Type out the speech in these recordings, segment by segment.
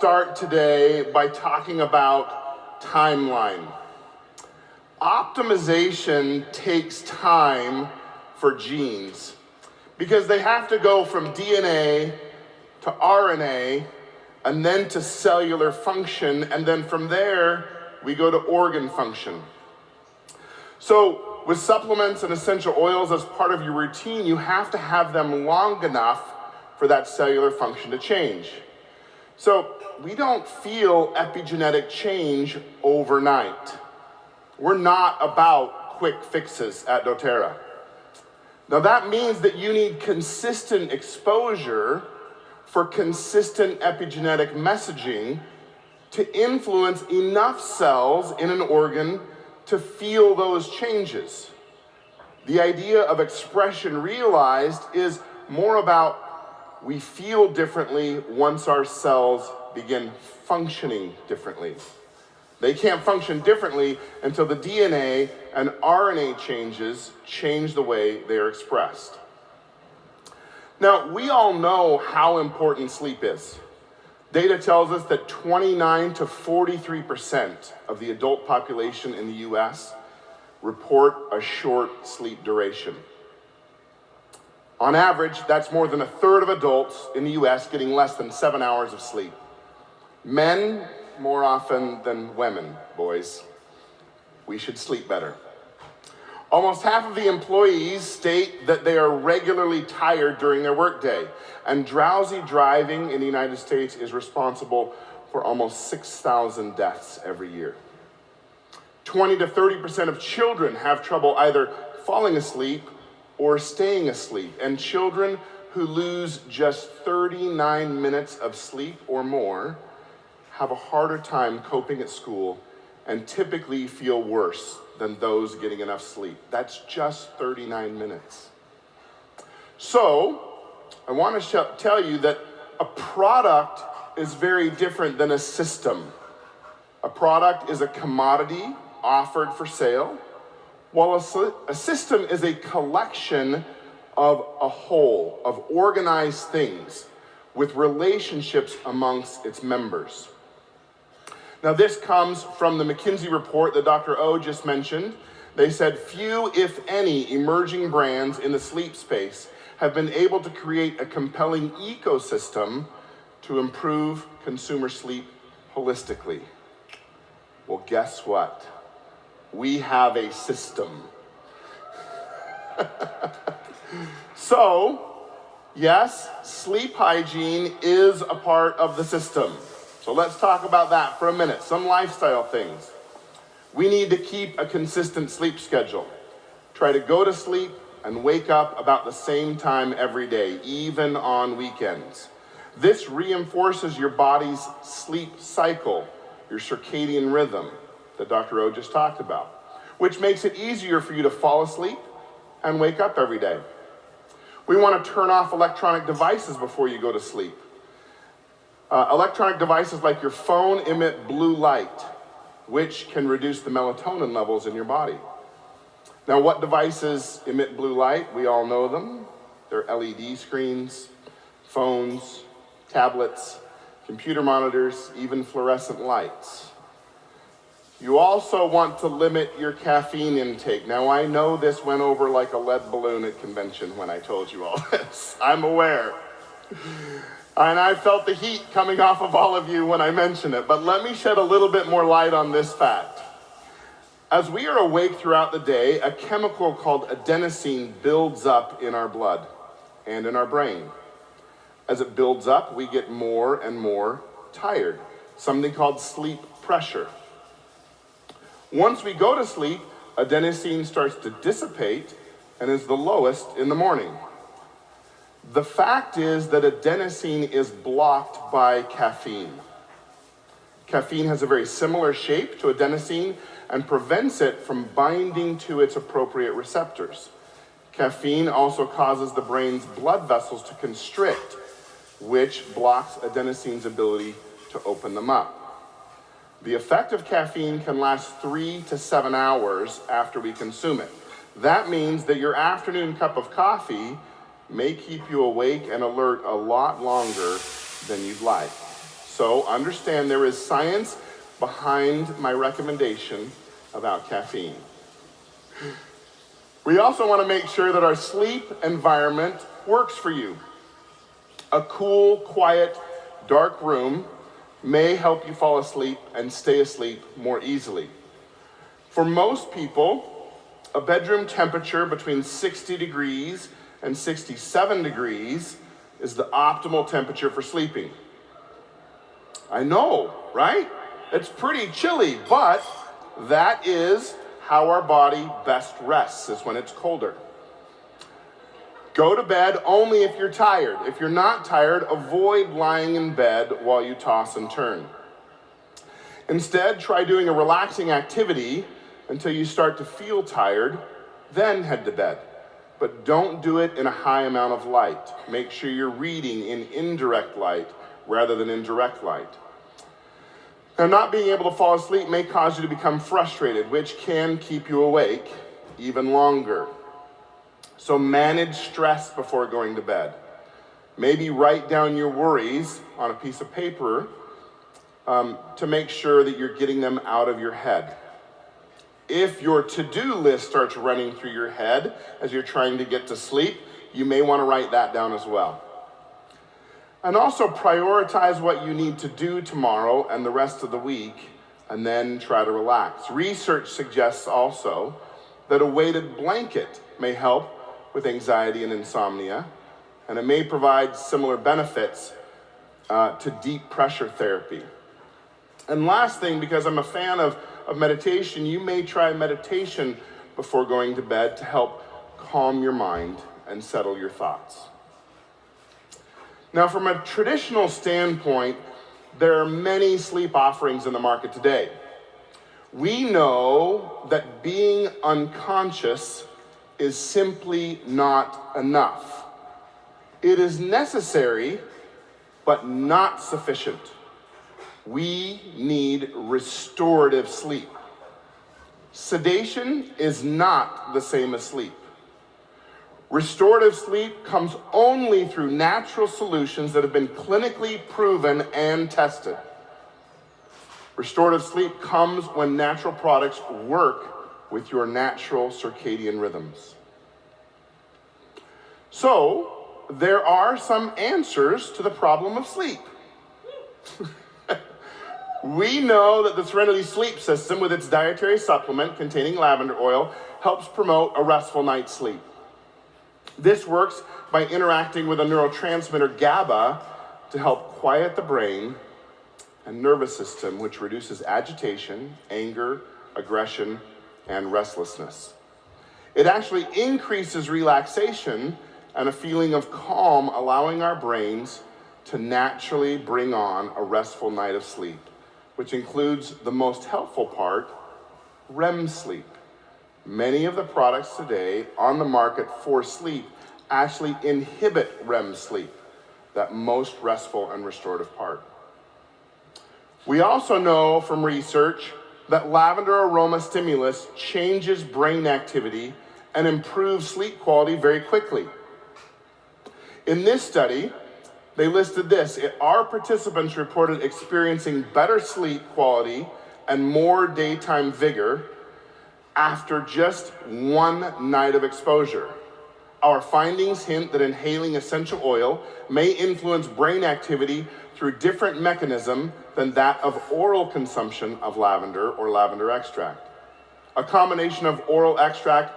Start today by talking about timeline. Optimization takes time for genes because they have to go from DNA to RNA and then to cellular function, and then from there we go to organ function. So with supplements and essential oils as part of your routine, you have to have them long enough for that cellular function to change. So we don't feel epigenetic change overnight. We're not about quick fixes at doTERRA. Now that means that you need consistent exposure for consistent epigenetic messaging to influence enough cells in an organ to feel those changes. The idea of expression realized is more about we feel differently once our cells begin functioning differently. They can't function differently until the DNA and RNA changes change the way they are expressed. Now, we all know how important sleep is. Data tells us that 29 to 43% of the adult population in the US report a short sleep duration. On average, that's more than a third of adults in the US getting less than 7 hours of sleep. Men more often than women, boys. We should sleep better. Almost half of the employees state that they are regularly tired during their workday, and drowsy driving in the United States is responsible for almost 6,000 deaths every year. 20 to 30% of children have trouble either falling asleep or staying asleep, and children who lose just 39 minutes of sleep or more have a harder time coping at school and typically feel worse than those getting enough sleep. That's just 39 minutes. So, I want to tell you that a product is very different than a system. A product is a commodity offered for sale, while a system is a collection of a whole, of organized things with relationships amongst its members. Now this comes from the McKinsey report that Dr. O just mentioned. They said few, if any, emerging brands in the sleep space have been able to create a compelling ecosystem to improve consumer sleep holistically. Well, guess what? We have a system. So, yes, sleep hygiene is a part of the system. So let's talk about that for a minute. Some lifestyle things. We need to keep a consistent sleep schedule. Try to go to sleep and wake up about the same time every day, even on weekends. This reinforces your body's sleep cycle, your circadian rhythm that Dr. O just talked about, which makes it easier for you to fall asleep and wake up every day. We want to turn off electronic devices before you go to sleep. Electronic devices like your phone emit blue light, which can reduce the melatonin levels in your body. Now, what devices emit blue light? We all know them. They're LED screens, phones, tablets, computer monitors, even fluorescent lights. You also want to limit your caffeine intake. Now, I know this went over like a lead balloon at convention when I told you all this. I'm aware. And I felt the heat coming off of all of you when I mentioned it. But let me shed a little bit more light on this fact. As we are awake throughout the day, a chemical called adenosine builds up in our blood and in our brain. As it builds up, we get more and more tired, something called sleep pressure. Once we go to sleep, adenosine starts to dissipate and is the lowest in the morning. The fact is that adenosine is blocked by caffeine. Caffeine has a very similar shape to adenosine and prevents it from binding to its appropriate receptors. Caffeine also causes the brain's blood vessels to constrict, which blocks adenosine's ability to open them up. The effect of caffeine can last 3 to 7 hours after we consume it. That means that your afternoon cup of coffee may keep you awake and alert a lot longer than you'd like. So understand there is science behind my recommendation about caffeine. We also want to make sure that our sleep environment works for you. A cool, quiet, dark room may help you fall asleep and stay asleep more easily. For most people, a bedroom temperature between 60 degrees and 67 degrees is the optimal temperature for sleeping. I know, right? It's pretty chilly, but that is how our body best rests, is when it's colder. Go to bed only if you're tired. If you're not tired, avoid lying in bed while you toss and turn. Instead, try doing a relaxing activity until you start to feel tired, then head to bed. But don't do it in a high amount of light. Make sure you're reading in indirect light rather than in direct light. Now, not being able to fall asleep may cause you to become frustrated, which can keep you awake even longer. So manage stress before going to bed. Maybe write down your worries on a piece of paper to make sure that you're getting them out of your head. If your to-do list starts running through your head as you're trying to get to sleep, you may want to write that down as well. And also prioritize what you need to do tomorrow and the rest of the week, and then try to relax. Research suggests also that a weighted blanket may help with anxiety and insomnia, and it may provide similar benefits to deep pressure therapy. And last thing, because I'm a fan of meditation, you may try meditation before going to bed to help calm your mind and settle your thoughts. Now, from a traditional standpoint, there are many sleep offerings in the market today. We know that being unconscious is simply not enough. It is necessary, but not sufficient. We need restorative sleep. Sedation is not the same as sleep. Restorative sleep comes only through natural solutions that have been clinically proven and tested. Restorative sleep comes when natural products work with your natural circadian rhythms. So, there are some answers to the problem of sleep. We know that the Serenity sleep system, with its dietary supplement containing lavender oil, helps promote a restful night's sleep. This works by interacting with a neurotransmitter GABA to help quiet the brain and nervous system, which reduces agitation, anger, aggression, and restlessness. It actually increases relaxation and a feeling of calm, allowing our brains to naturally bring on a restful night of sleep, which includes the most helpful part, REM sleep. Many of the products today on the market for sleep actually inhibit REM sleep, that most restful and restorative part. We also know from research that lavender aroma stimulus changes brain activity and improves sleep quality very quickly. In this study, they listed this: our participants reported experiencing better sleep quality and more daytime vigor after just one night of exposure. Our findings hint that inhaling essential oil may influence brain activity through different mechanism than that of oral consumption of lavender or lavender extract. A combination of oral extract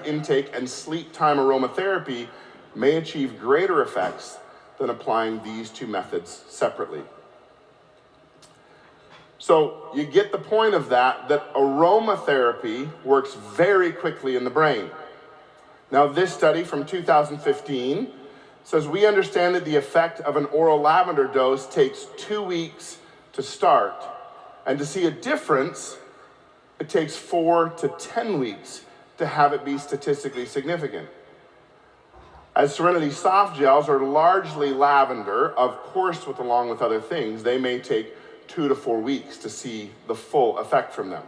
intake and sleep time aromatherapy may achieve greater effects than applying these two methods separately. So you get the point of that aromatherapy works very quickly in the brain. Now, this study from 2015 says we understand that the effect of an oral lavender dose takes 2 weeks to start, and to see a difference, it takes 4 to 10 weeks to have it be statistically significant. As Serenity soft gels are largely lavender, of course, along with other things, they may take 2 to 4 weeks to see the full effect from them.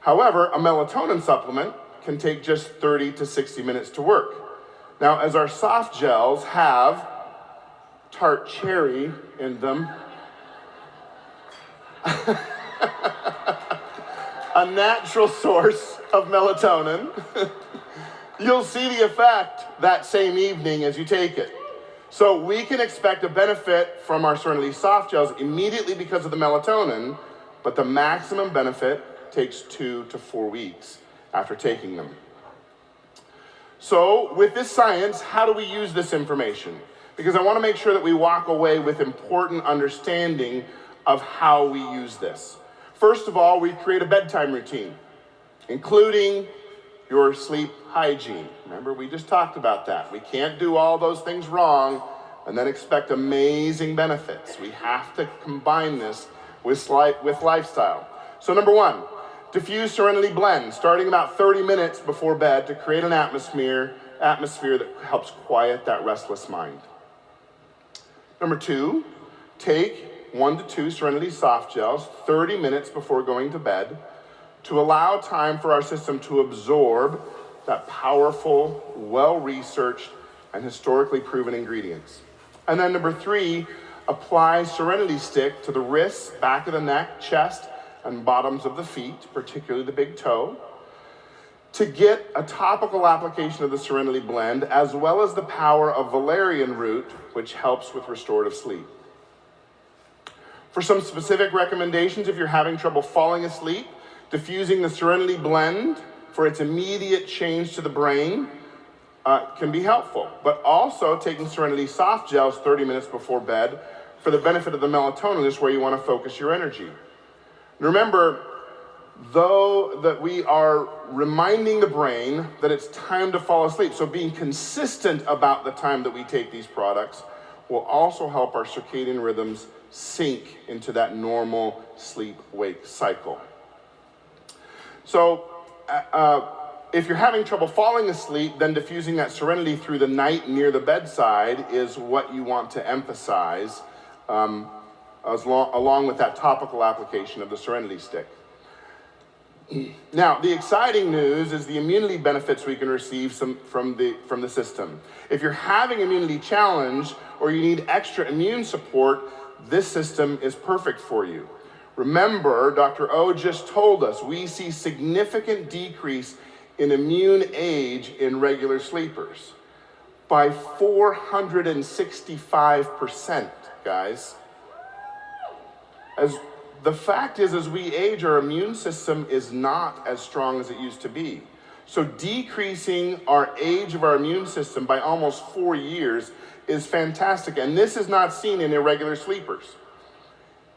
However, a melatonin supplement can take just 30 to 60 minutes to work. Now, as our soft gels have tart cherry in them, a natural source of melatonin, you'll see the effect that same evening as you take it. So we can expect a benefit from our Serenity soft gels immediately because of the melatonin, but the maximum benefit takes 2 to 4 weeks after taking them. So with this science, how do we use this information? Because I want to make sure that we walk away with important understanding of how we use this. First of all, we create a bedtime routine, including your sleep hygiene. Remember, we just talked about that. We can't do all those things wrong and then expect amazing benefits. We have to combine this with lifestyle. So number 1, diffuse Serenity blend, starting about 30 minutes before bed to create an atmosphere that helps quiet that restless mind. Number 2, take 1 to 2 Serenity soft gels 30 minutes before going to bed to allow time for our system to absorb that powerful, well-researched, and historically proven ingredients. And then number 3, apply Serenity Stick to the wrists, back of the neck, chest, and bottoms of the feet, particularly the big toe, to get a topical application of the Serenity blend, as well as the power of valerian root, which helps with restorative sleep. For some specific recommendations, if you're having trouble falling asleep, diffusing the Serenity blend for its immediate change to the brain can be helpful. But also taking Serenity soft gels 30 minutes before bed for the benefit of the melatonin is where you want to focus your energy. Remember, though, that we are reminding the brain that it's time to fall asleep. So being consistent about the time that we take these products will also help our circadian rhythms sink into that normal sleep-wake cycle. So if you're having trouble falling asleep, then diffusing that Serenity through the night near the bedside is what you want to emphasize, along with that topical application of the Serenity Stick. Now, the exciting news is the immunity benefits we can receive from the system. If you're having immunity challenge or you need extra immune support, this system is perfect for you. Remember, Dr. O just told us we see significant decrease in immune age in regular sleepers by 465%, guys. As the fact is, as we age, our immune system is not as strong as it used to be. So decreasing our age of our immune system by almost 4 years is fantastic. And this is not seen in irregular sleepers.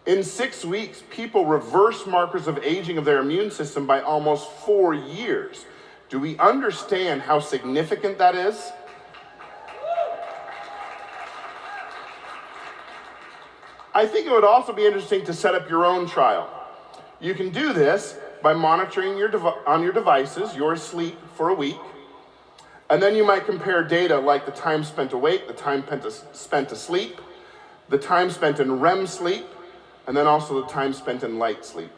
In 6 weeks, people reverse markers of aging of their immune system by almost 4 years. Do we understand how significant that is? I think it would also be interesting to set up your own trial. You can do this by monitoring on your devices your sleep for a week, and then you might compare data like the time spent awake, the time spent asleep, the time spent in REM sleep, and then also the time spent in light sleep.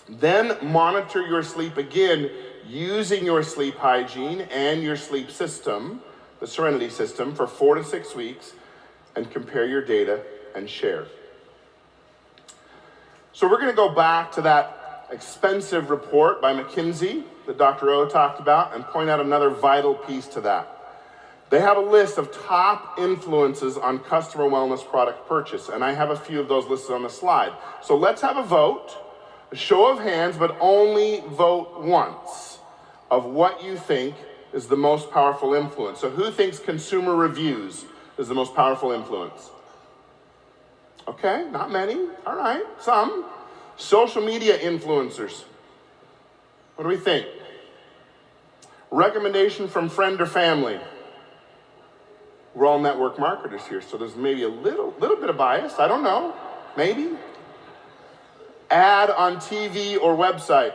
Then monitor your sleep again using your sleep hygiene and your sleep system, the Serenity system, for 4 to 6 weeks, and compare your data and share. So we're going to go back to that expensive report by McKinsey that Dr. O talked about and point out another vital piece to that. They have a list of top influences on customer wellness product purchase, and I have a few of those listed on the slide. So let's have a vote, a show of hands, but only vote once, of what you think is the most powerful influence. So who thinks consumer reviews is the most powerful influence? Okay, not many. All right, some. Social media influencers. What do we think? Recommendation from friend or family. We're all network marketers here, so there's maybe a little bit of bias. I don't know. Maybe. Ad on TV or website.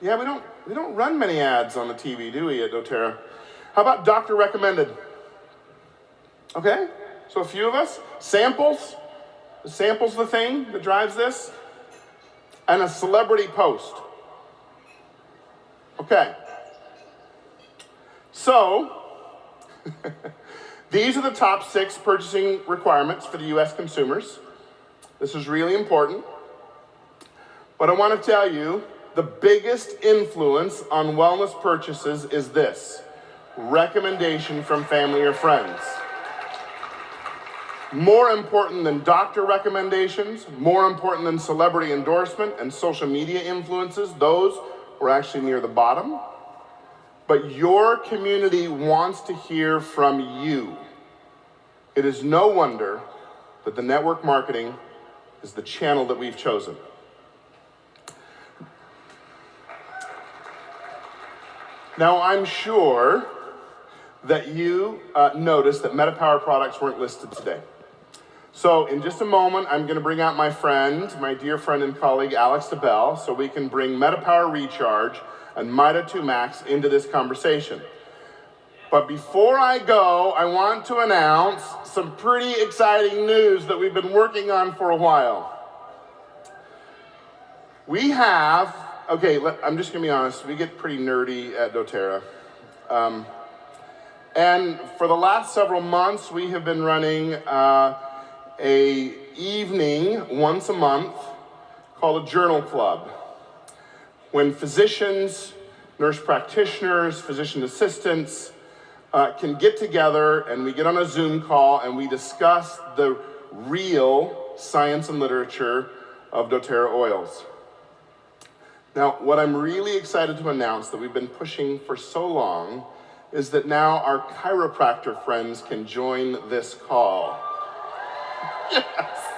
Yeah, we don't run many ads on the TV, do we, at doTERRA? How about doctor recommended? Okay, so a few of us. Samples. The sample's the thing that drives this. And a celebrity post. Okay. So, These are the top 6 purchasing requirements for the US consumers. This is really important. But I want to tell you, the biggest influence on wellness purchases is this: recommendation from family or friends. More important than doctor recommendations, more important than celebrity endorsement and social media influences, those were actually near the bottom. But your community wants to hear from you. It is no wonder that the network marketing is the channel that we've chosen. Now, I'm sure that you noticed that MetaPower products weren't listed today. So in just a moment, I'm going to bring out my dear friend and colleague, Alex DeBell, so we can bring MetaPower Recharge and Mida 2 Max into this conversation. But before I go, I want to announce some pretty exciting news that we've been working on for a while. We have, I'm just going to be honest, we get pretty nerdy at doTERRA. And for the last several months, we have been running a evening once a month called a journal club, when physicians, nurse practitioners, physician assistants can get together and we get on a Zoom call and we discuss the real science and literature of doTERRA oils. Now, what I'm really excited to announce that we've been pushing for so long is that now our chiropractor friends can join this call. Yes.